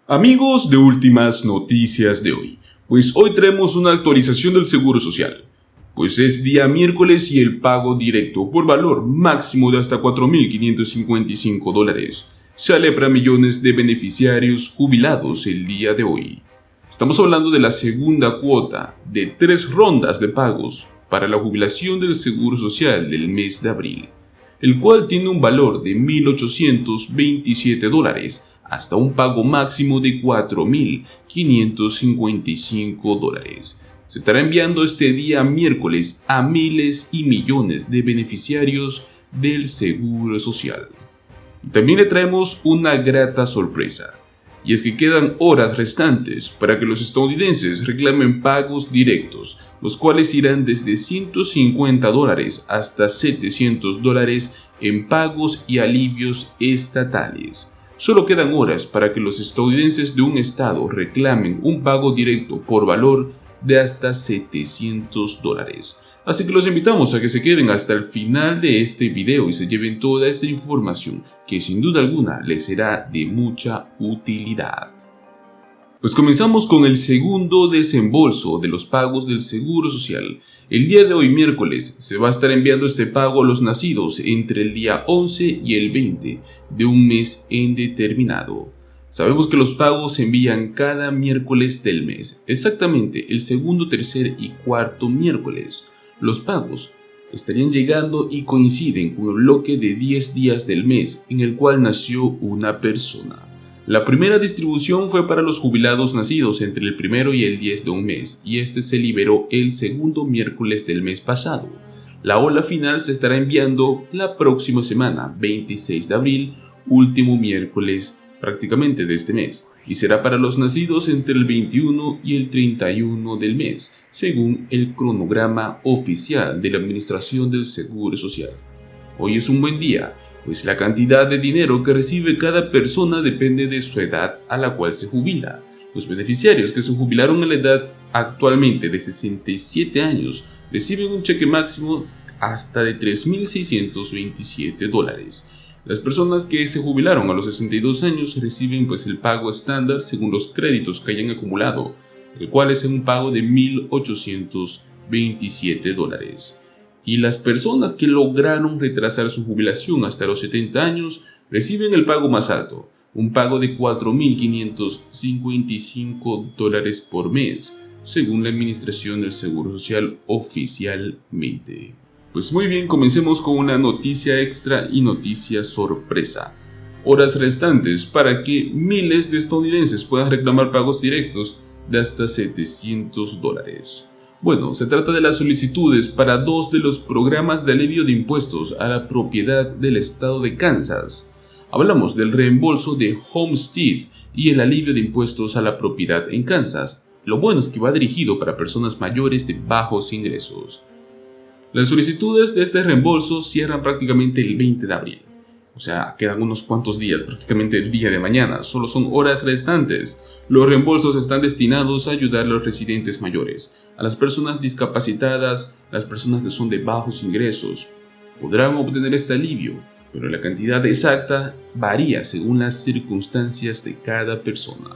Amigos de Últimas Noticias de hoy, pues hoy traemos una actualización del Seguro Social, pues es día miércoles y el pago directo por valor máximo de hasta $4.555 sale para millones de beneficiarios jubilados el día de hoy. Estamos hablando de la segunda cuota de 3 rondas de pagos para la jubilación del Seguro Social del mes de abril, el cual tiene un valor de $1.827 hasta un pago máximo de $4.555. Se estará enviando este día miércoles a miles y millones de beneficiarios del Seguro Social. Y también le traemos una grata sorpresa, y es que quedan horas restantes para que los estadounidenses reclamen pagos directos, los cuales irán desde $150 hasta $700 en pagos y alivios estatales. Solo quedan horas para que los estadounidenses de un estado reclamen un pago directo por valor de hasta $700. Así que los invitamos a que se queden hasta el final de este video y se lleven toda esta información que sin duda alguna les será de mucha utilidad. Pues comenzamos con el segundo desembolso de los pagos del Seguro Social. El día de hoy miércoles se va a estar enviando este pago a los nacidos entre el día 11 y el 20 de un mes indeterminado. Sabemos que los pagos se envían cada miércoles del mes, exactamente el segundo, tercer y cuarto miércoles. Los pagos estarían llegando y coinciden con el bloque de 10 días del mes en el cual nació una persona. La primera distribución fue para los jubilados nacidos entre el 1 y el 10 de un mes, y este se liberó el segundo miércoles del mes pasado. La ola final se estará enviando la próxima semana, 26 de abril, último miércoles prácticamente de este mes, y será para los nacidos entre el 21 y el 31 del mes, según el cronograma oficial de la Administración del Seguro Social. Hoy es un buen día, pues la cantidad de dinero que recibe cada persona depende de su edad a la cual se jubila. Los beneficiarios que se jubilaron a la edad actualmente de 67 años reciben un cheque máximo hasta de $3.627. Las personas que se jubilaron a los 62 años reciben el pago estándar según los créditos que hayan acumulado, el cual es un pago de $1.827. Y las personas que lograron retrasar su jubilación hasta los 70 años reciben el pago más alto, un pago de $4.555 por mes, según la Administración del Seguro Social oficialmente. Pues muy bien, comencemos con una noticia extra y noticia sorpresa. Horas restantes para que miles de estadounidenses puedan reclamar pagos directos de hasta $700. Bueno, se trata de las solicitudes para 2 de los programas de alivio de impuestos a la propiedad del estado de Kansas. Hablamos del reembolso de Homestead y el alivio de impuestos a la propiedad en Kansas. Lo bueno es que va dirigido para personas mayores de bajos ingresos. Las solicitudes de este reembolso cierran prácticamente el 20 de abril. O sea, quedan unos cuantos días, prácticamente el día de mañana. Solo son horas restantes. Los reembolsos están destinados a ayudar a los residentes mayores, a las personas discapacitadas, las personas que son de bajos ingresos. Podrán obtener este alivio, pero la cantidad exacta varía según las circunstancias de cada persona.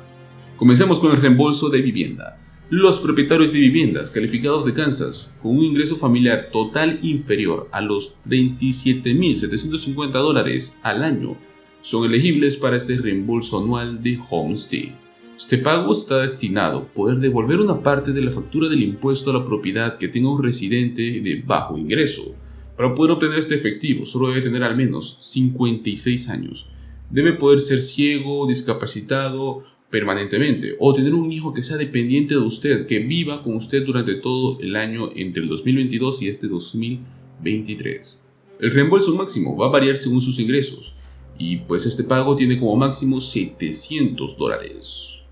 Comencemos con el reembolso de vivienda. Los propietarios de viviendas calificados de Kansas con un ingreso familiar total inferior a los $37.750 al año son elegibles para este reembolso anual de Homestead. Este pago está destinado a poder devolver una parte de la factura del impuesto a la propiedad que tenga un residente de bajo ingreso. Para poder obtener este efectivo, solo debe tener al menos 56 años. Debe poder ser ciego, discapacitado permanentemente, o tener un hijo que sea dependiente de usted, que viva con usted durante todo el año entre el 2022 y este 2023. El reembolso máximo va a variar según sus ingresos, y este pago tiene como máximo $700.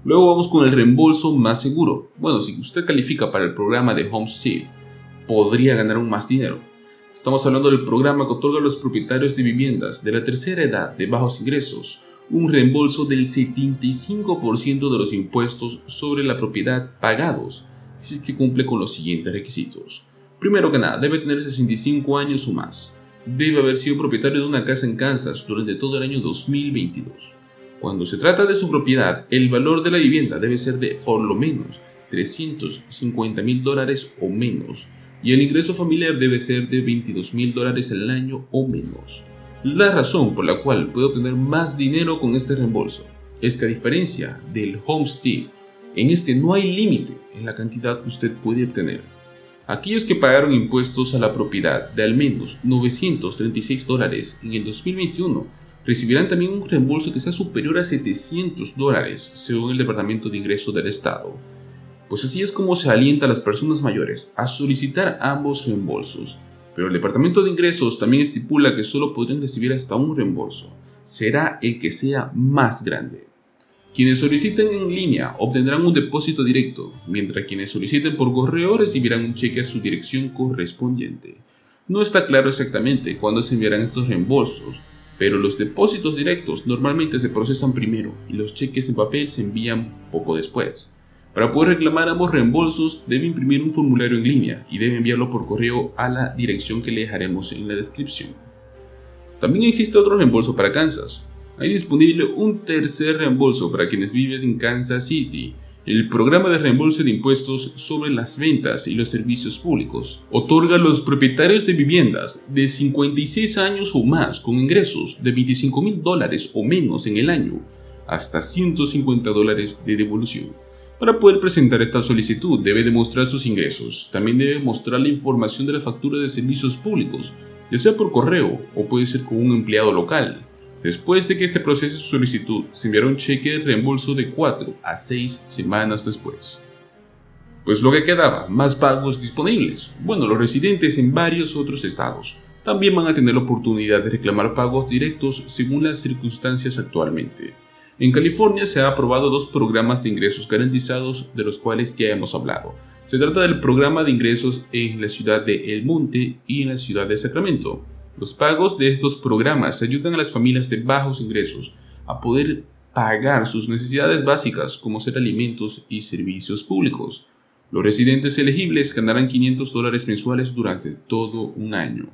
Luego vamos con el reembolso más seguro. Bueno, si usted califica para el programa de Homestead, podría ganar aún más dinero. Estamos hablando del programa que otorga a los propietarios de viviendas de la tercera edad de bajos ingresos un reembolso del 75% de los impuestos sobre la propiedad pagados, si es que cumple con los siguientes requisitos. Primero que nada, debe tener 65 años o más. Debe haber sido propietario de una casa en Kansas durante todo el año 2022. Cuando se trata de su propiedad, el valor de la vivienda debe ser de por lo menos $350,000 o menos, y el ingreso familiar debe ser de $22,000 al año o menos. La razón por la cual puede obtener más dinero con este reembolso es que, a diferencia del homestead, en este no hay límite en la cantidad que usted puede obtener. Aquellos que pagaron impuestos a la propiedad de al menos $936 en el 2021 recibirán también un reembolso que sea superior a $700 según el Departamento de Ingresos del Estado. Pues así es como se alienta a las personas mayores a solicitar ambos reembolsos, pero el Departamento de Ingresos también estipula que solo podrán recibir hasta un reembolso. Será el que sea más grande. Quienes soliciten en línea obtendrán un depósito directo, mientras quienes soliciten por correo recibirán un cheque a su dirección correspondiente. No está claro exactamente cuándo se enviarán estos reembolsos, pero los depósitos directos normalmente se procesan primero y los cheques en papel se envían poco después. Para poder reclamar ambos reembolsos, debe imprimir un formulario en línea y debe enviarlo por correo a la dirección que le dejaremos en la descripción. También existe otro reembolso para Kansas. Hay disponible un tercer reembolso para quienes viven en Kansas City. El programa de reembolso de impuestos sobre las ventas y los servicios públicos otorga a los propietarios de viviendas de 56 años o más con ingresos de $25,000 o menos en el año hasta $150 de devolución. Para poder presentar esta solicitud debe demostrar sus ingresos. También debe mostrar la información de la factura de servicios públicos, ya sea por correo o puede ser con un empleado local. Después de que se procese su solicitud, se enviará un cheque de reembolso de 4 a 6 semanas después. Pues lo que quedaba, más pagos disponibles. Bueno, los residentes en varios otros estados también van a tener la oportunidad de reclamar pagos directos según las circunstancias actualmente. En California se han aprobado 2 programas de ingresos garantizados de los cuales ya hemos hablado. Se trata del programa de ingresos en la ciudad de El Monte y en la ciudad de Sacramento. Los pagos de estos programas ayudan a las familias de bajos ingresos a poder pagar sus necesidades básicas como ser alimentos y servicios públicos. Los residentes elegibles ganarán $500 mensuales durante todo un año.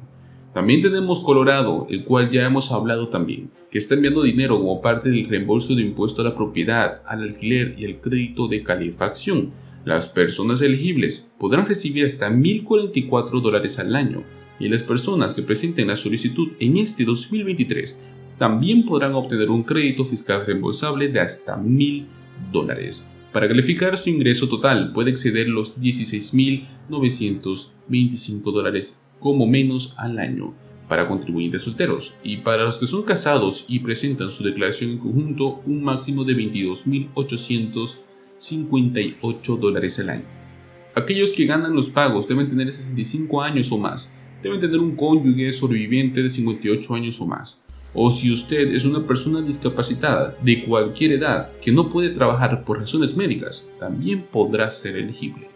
También tenemos Colorado, el cual ya hemos hablado también, que está enviando dinero como parte del reembolso de impuesto a la propiedad, al alquiler y al crédito de calefacción. Las personas elegibles podrán recibir hasta $1,044 al año, y las personas que presenten la solicitud en este 2023 también podrán obtener un crédito fiscal reembolsable de hasta $1,000. Para calificar, su ingreso total puede exceder los $16,925 como menos al año para contribuyentes solteros, y para los que son casados y presentan su declaración en conjunto, un máximo de $22,858 al año. Aquellos que ganan los pagos deben tener 65 años o más, deben tener un cónyuge sobreviviente de 58 años o más, o si usted es una persona discapacitada de cualquier edad que no puede trabajar por razones médicas, también podrá ser elegible.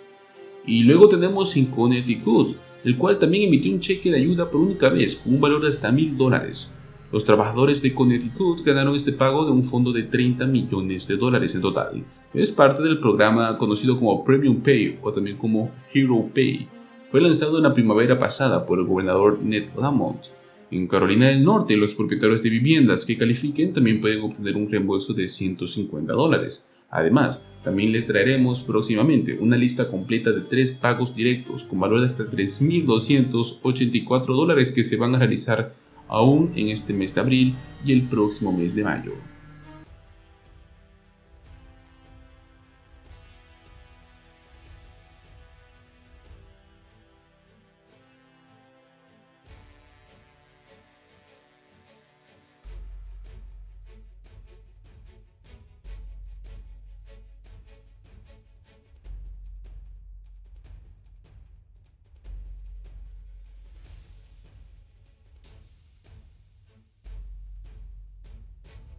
Y luego tenemos en Connecticut, el cual también emitió un cheque de ayuda por única vez con un valor de hasta $1,000. Los trabajadores de Connecticut ganaron este pago de un fondo de $30 millones en total. Es parte del programa conocido como Premium Pay o también como Hero Pay. Fue lanzado en la primavera pasada por el gobernador Ned Lamont. En Carolina del Norte, los propietarios de viviendas que califiquen también pueden obtener un reembolso de $150. Además, también le traeremos próximamente una lista completa de 3 pagos directos con valor de hasta $3,284 que se van a realizar aún en este mes de abril y el próximo mes de mayo.